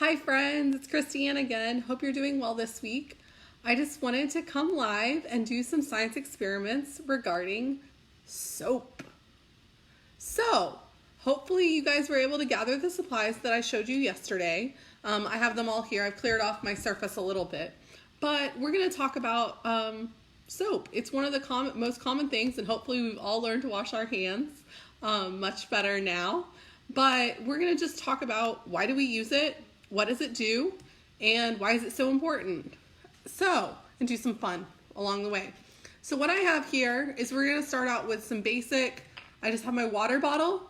Hi friends, it's Christiane again. Hope you're doing well this week. I just wanted to come live and do some science experiments regarding soap. So, hopefully you guys were able to gather the supplies that I showed you yesterday. I have them all here. I've cleared off my surface a little bit. But we're going to talk about soap. It's one of the most common things, and hopefully we've all learned to wash our hands much better now. But we're going to just talk about why do we use it, what does it do, and why is it so important? And do some fun along the way. So what I have here is we're going to start out with some basic, I just have my water bottle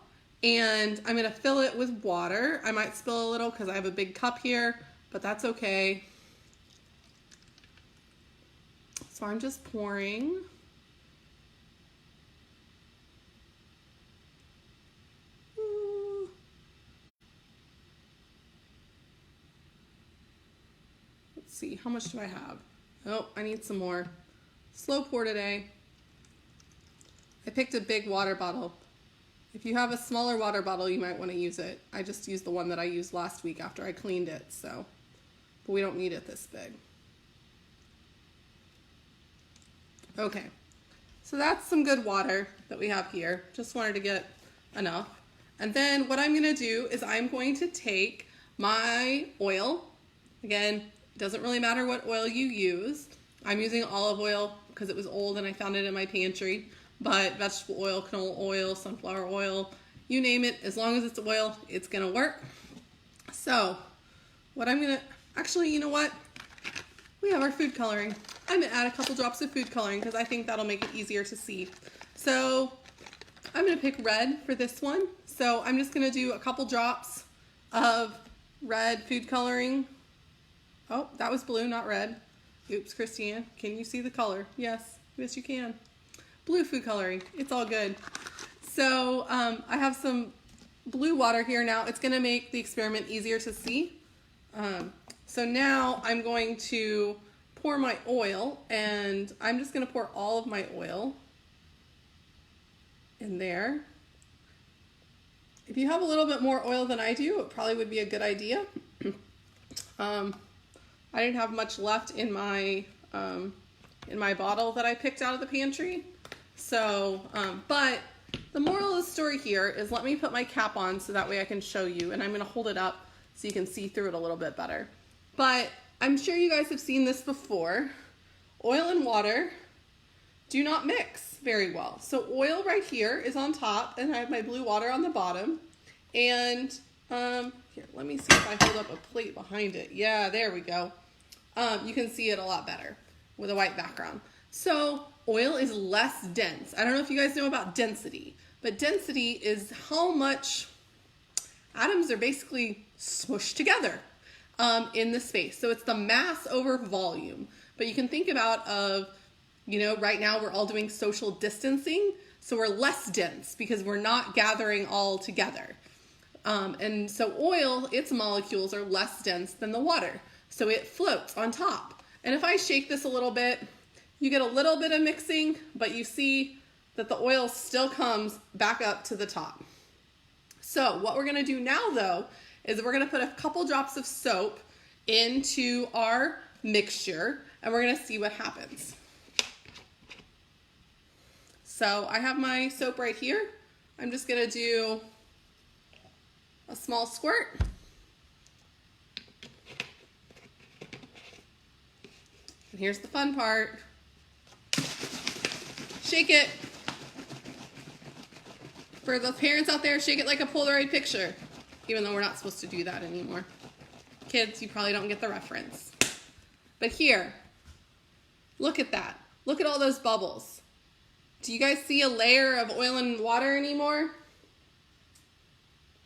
and I'm going to fill it with water. I might spill a little because I have a big cup here, but that's okay. So I'm just pouring. Let's see, how much do I have? Oh, I need some more. Slow pour today. I picked a big water bottle. If you have a smaller water bottle, you might want to use it. I just used the one that I used last week after I cleaned it, but we don't need it this big. Okay, so that's some good water that we have here. Just wanted to get enough. And then what I'm going to do is I'm going to take my oil. Again, it doesn't really matter what oil you use. I'm using olive oil because it was old and I found it in my pantry. But vegetable oil, canola oil, sunflower oil, you name it, as long as it's oil, it's going to work. So what I'm going to, actually, you know what? We have our food coloring. I'm going to add a couple drops of food coloring because I think that'll make it easier to see. So I'm going to pick red for this one. So I'm just going to do a couple drops of red food coloring. Oh, that was blue, not red. Oops, Christiane, can you see the color? Yes, yes you can. Blue food coloring, it's all good. So I have some blue water here now. It's gonna make the experiment easier to see. So now I'm going to pour my oil, and I'm just gonna pour all of my oil in there. If you have a little bit more oil than I do, it probably would be a good idea. I didn't have much left in my bottle that I picked out of the pantry. So, but the moral of the story here is let me put my cap on so that way I can show you, and I'm gonna hold it up so you can see through it a little bit better. But I'm sure you guys have seen this before. Oil and water do not mix very well. So oil right here is on top, and I have my blue water on the bottom. And here, let me see if I hold up a plate behind it. Yeah, there we go. You can see it a lot better with a white background. So oil is less dense. I don't know if you guys know about density, but density is how much atoms are basically smushed together in the space. So it's the mass over volume. But you can think about right now we're all doing social distancing, so we're less dense because we're not gathering all together. And so oil, its molecules are less dense than the water. So it floats on top. And if I shake this a little bit, you get a little bit of mixing, but you see that the oil still comes back up to the top. So what we're gonna do now though, is we're gonna put a couple drops of soap into our mixture and we're gonna see what happens. So I have my soap right here. I'm just gonna do a small squirt. And here's the fun part. Shake it. For the parents out there, shake it like a Polaroid picture, even though we're not supposed to do that anymore. Kids, you probably don't get the reference. But here, look at that. Look at all those bubbles. Do you guys see a layer of oil and water anymore?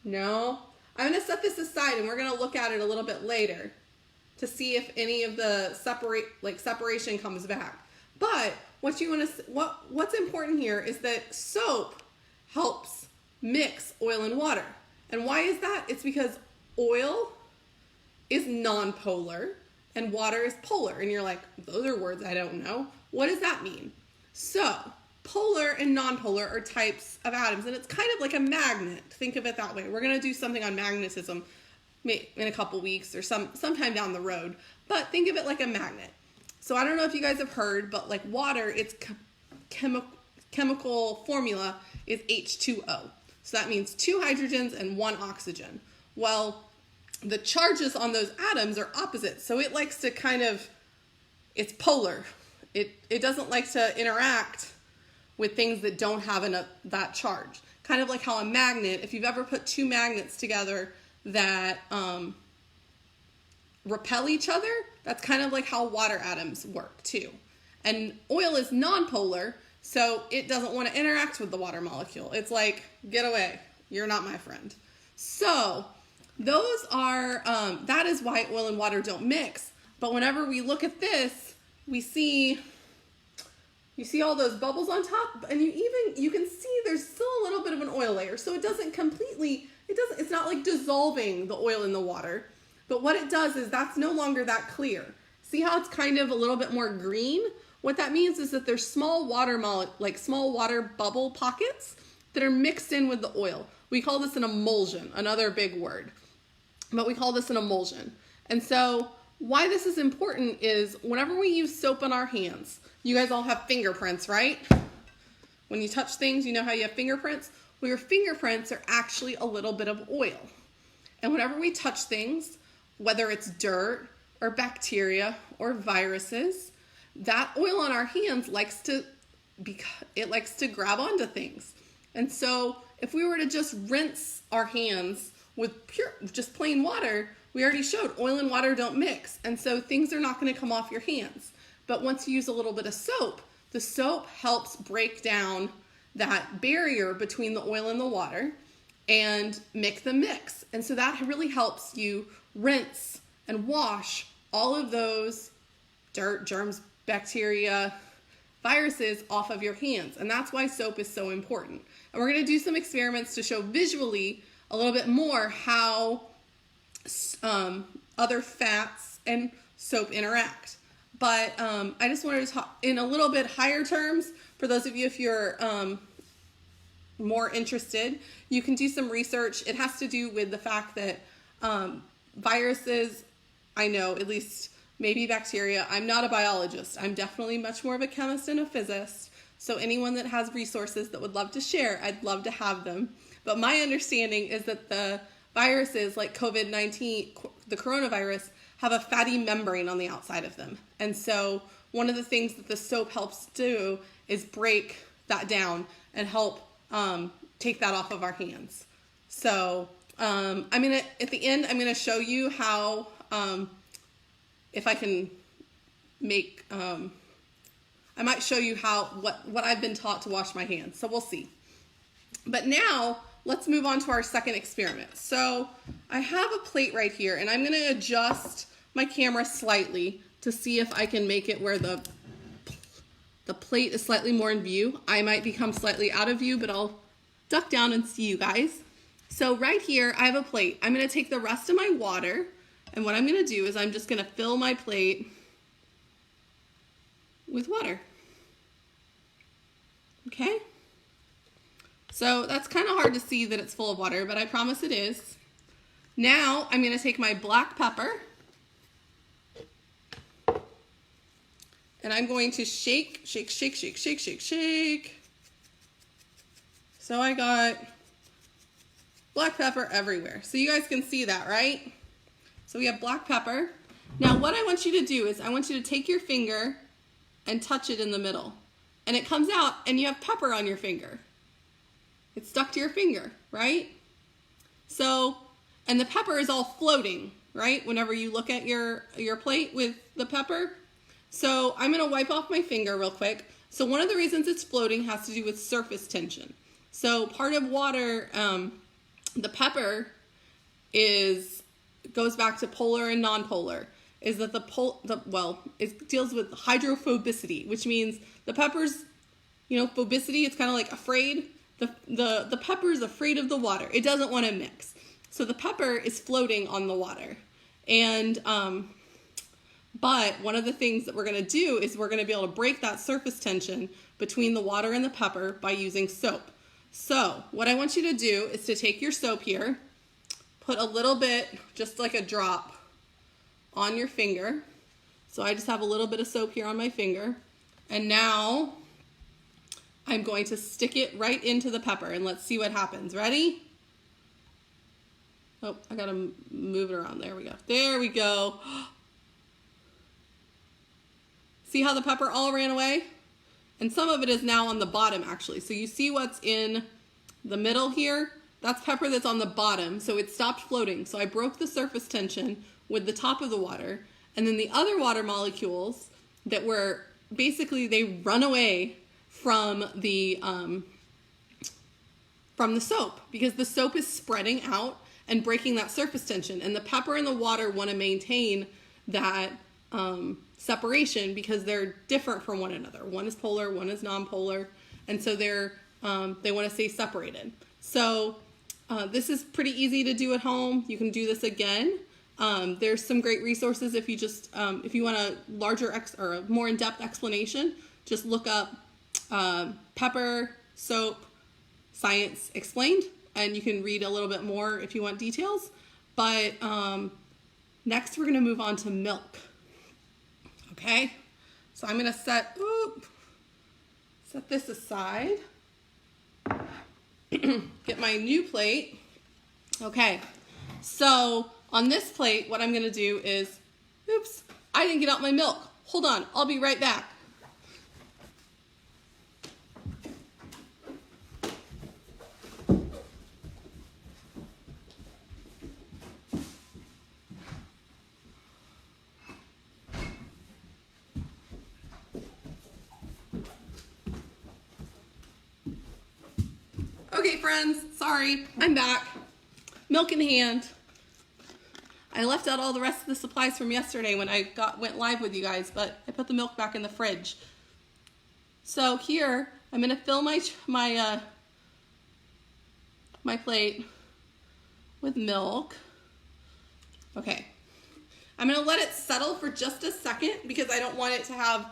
No? I'm gonna set this aside and we're gonna look at it a little bit later to see if any of the separation comes back. But what's important here is that soap helps mix oil and water. And why is that? It's because oil is non-polar and water is polar. And you're like, those are words I don't know. What does that mean? So polar and non-polar are types of atoms, and it's kind of like a magnet. Think of it that way. We're going to do something on magnetism in a couple weeks or sometime down the road. But think of it like a magnet. So I don't know if you guys have heard, but like water, its chemical formula is H2O. So that means 2 hydrogens and 1 oxygen. Well, the charges on those atoms are opposite. So it likes to it's polar. It doesn't like to interact with things that don't have that charge. Kind of like how a magnet, if you've ever put 2 magnets together that repel each other, that's kind of like how water atoms work too. And oil is nonpolar, so it doesn't want to interact with the water molecule. It's like, get away, you're not my friend. So those are, that is why oil and water don't mix. But whenever we look at this, you see all those bubbles on top, and you can see there's still a little bit of an oil layer. So it's not like dissolving the oil in the water. But what it does is that's no longer that clear. See how it's kind of a little bit more green? What that means is that there's small water bubble pockets that are mixed in with the oil. We call this an emulsion, another big word. But we call this an emulsion. And so why this is important is whenever we use soap on our hands, you guys all have fingerprints, right? When you touch things, you know how you have fingerprints? Well, your fingerprints are actually a little bit of oil. And whenever we touch things, whether it's dirt or bacteria or viruses, that oil on our hands likes to grab onto things. And so if we were to just rinse our hands with just plain water, we already showed oil and water don't mix. And so things are not going to come off your hands. But once you use a little bit of soap, the soap helps break down that barrier between the oil and the water and make them mix. And so that really helps you rinse and wash all of those dirt, germs, bacteria, viruses off of your hands. And that's why soap is so important. And we're going to do some experiments to show visually a little bit more how other fats and soap interact. But I just wanted to talk in a little bit higher terms. For those of you, if you're more interested, you can do some research. It has to do with the fact that viruses, I know, at least maybe bacteria. I'm not a biologist. I'm definitely much more of a chemist and a physicist. So anyone that has resources that would love to share, I'd love to have them. But my understanding is that the viruses like COVID-19, the coronavirus, have a fatty membrane on the outside of them. And so one of the things that the soap helps do is break that down and help take that off of our hands. So at the end, I'm gonna show you how, if I can make, I might show you what I've been taught to wash my hands. So we'll see. But now let's move on to our second experiment. So I have a plate right here, and I'm going to adjust my camera slightly to see if I can make it where the plate is slightly more in view. I might become slightly out of view, but I'll duck down and see you guys. So right here, I have a plate. I'm going to take the rest of my water, and what I'm going to do is I'm just going to fill my plate with water. Okay? So that's kind of hard to see that it's full of water, but I promise it is. Now I'm going to take my black pepper and I'm going to shake, shake, shake, shake, shake, shake, shake. So I got black pepper everywhere. So you guys can see that, right? So we have black pepper. Now what I want you to do is I want you to take your finger and touch it in the middle. And it comes out and you have pepper on your finger. It's stuck to your finger, right? So, and the pepper is all floating, right? Whenever you look at your plate with the pepper. So I'm gonna wipe off my finger real quick. So one of the reasons it's floating has to do with surface tension. So part of water, the pepper goes back to polar and non-polar, is that it deals with hydrophobicity, which means the pepper's, phobicity, it's kind of like afraid. The pepper is afraid of the water. It doesn't want to mix. So the pepper is floating on the water. And, but one of the things that we're going to do is we're going to be able to break that surface tension between the water and the pepper by using soap. So what I want you to do is to take your soap here, put a little bit, just like a drop, on your finger. So I just have a little bit of soap here on my finger. And now I'm going to stick it right into the pepper and let's see what happens. Ready? Oh, I gotta move it around. There we go. There we go. See how the pepper all ran away? And some of it is now on the bottom actually. So you see what's in the middle here? That's pepper that's on the bottom. So it stopped floating. So I broke the surface tension with the top of the water. And then the other water molecules that were basically, they run away from the soap because the soap is spreading out and breaking that surface tension. And the pepper and the water want to maintain that separation because they're different from one another. One is polar, one is non-polar, and so they want to stay separated. So this is pretty easy to do at home. You can do this again. There's some great resources if you just if you want a larger or a more in-depth explanation. Just look up pepper, soap, science explained, and you can read a little bit more if you want details. But next we're going to move on to milk. Okay, so I'm going to set this aside. Get my new plate. Okay, so on this plate, what I'm going to do is, oops, I didn't get out my milk. Hold on, I'll be right back. Okay, friends, sorry, I'm back. Milk in hand. I left out all the rest of the supplies from yesterday when I went live with you guys, but I put the milk back in the fridge. So here, I'm gonna fill my plate with milk. Okay, I'm gonna let it settle for just a second because I don't want it to have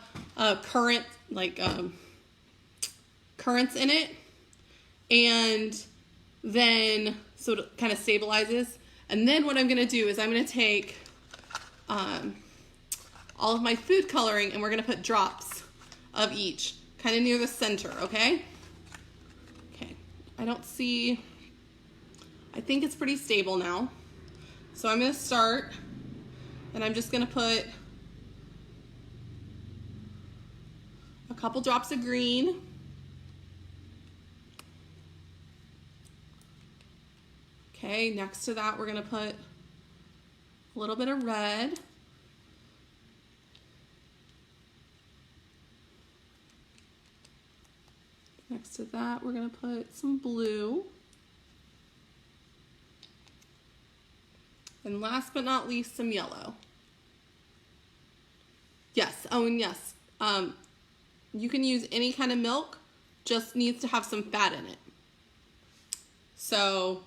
currents in it. And then, so it kind of stabilizes. And then what I'm going to do is I'm going to take all of my food coloring and we're going to put drops of each, kind of near the center, okay? Okay, I think it's pretty stable now. So I'm going to start, and I'm just going to put a couple drops of green. Okay, next to that, we're going to put a little bit of red. Next to that, we're going to put some blue. And last but not least, some yellow. Yes, oh, and yes, you can use any kind of milk, just needs to have some fat in it. So,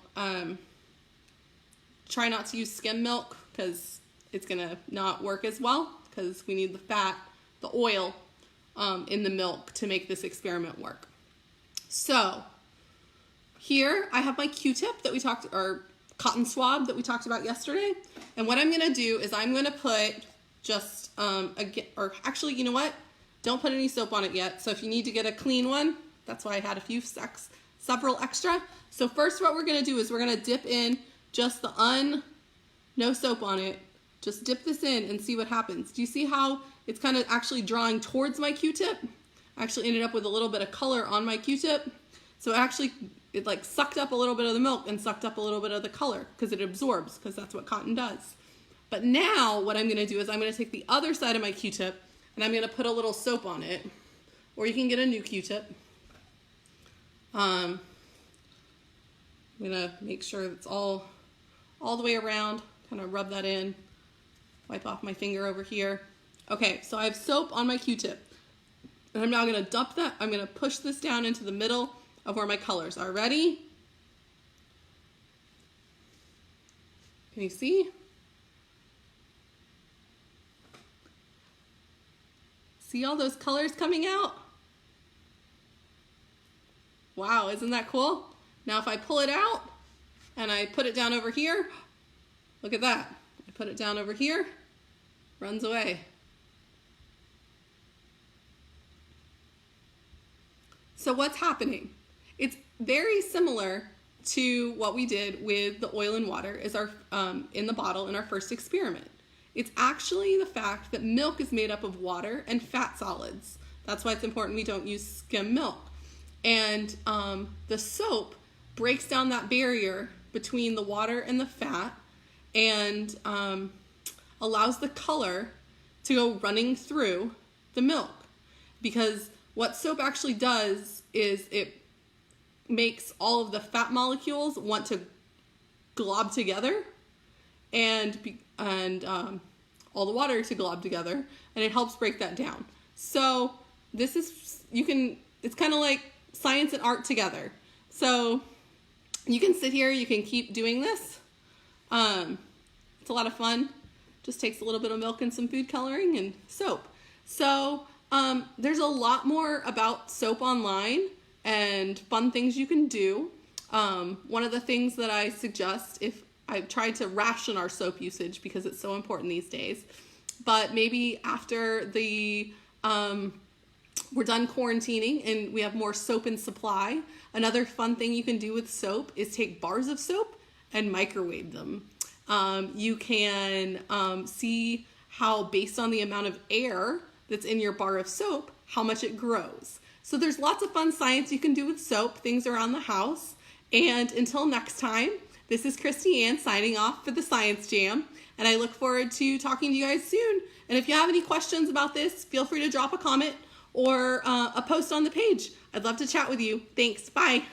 try not to use skim milk because it's gonna not work as well because we need the fat, the oil in the milk to make this experiment work. So here I have my Q-tip that we talked, or cotton swab that we talked about yesterday. And what I'm gonna do is I'm gonna put just, or actually, you know what? Don't put any soap on it yet. So if you need to get a clean one, that's why I had a few several extra. So first what we're gonna do is we're gonna dip in just no soap on it. Just dip this in and see what happens. Do you see how it's kind of actually drawing towards my Q-tip? I actually ended up with a little bit of color on my Q-tip. So it like sucked up a little bit of the milk and sucked up a little bit of the color because it absorbs, because that's what cotton does. But now what I'm gonna do is I'm gonna take the other side of my Q-tip and I'm gonna put a little soap on it, or you can get a new Q-tip. I'm gonna make sure it's all the way around, kind of rub that in, wipe off my finger over here. Okay, so I have soap on my Q-tip. And I'm now gonna dump that, I'm gonna push this down into the middle of where my colors are. Ready? Can you see? See all those colors coming out? Wow, isn't that cool? Now if I pull it out, and I put it down over here. Look at that. I put it down over here, runs away. So what's happening? It's very similar to what we did with the oil and water is our in the bottle in our first experiment. It's actually the fact that milk is made up of water and fat solids. That's why it's important we don't use skim milk. And the soap breaks down that barrier between the water and the fat and allows the color to go running through the milk. Because what soap actually does is it makes all of the fat molecules want to glob together and all the water to glob together, and it helps break that down. So this is, it's kind of like science and art together. So you can sit here, you can keep doing this. It's a lot of fun. Just takes a little bit of milk and some food coloring and soap. So there's a lot more about soap online and fun things you can do. One of the things that I suggest, if I've tried to ration our soap usage because it's so important these days, but maybe after the we're done quarantining and we have more soap in supply, another fun thing you can do with soap is take bars of soap and microwave them. You can see how, based on the amount of air that's in your bar of soap, how much it grows. So there's lots of fun science you can do with soap, things around the house. And until next time, this is Christy Ann signing off for the Science Jam, and I look forward to talking to you guys soon. And if you have any questions about this, feel free to drop a comment or a post on the page. I'd love to chat with you. Thanks. Bye.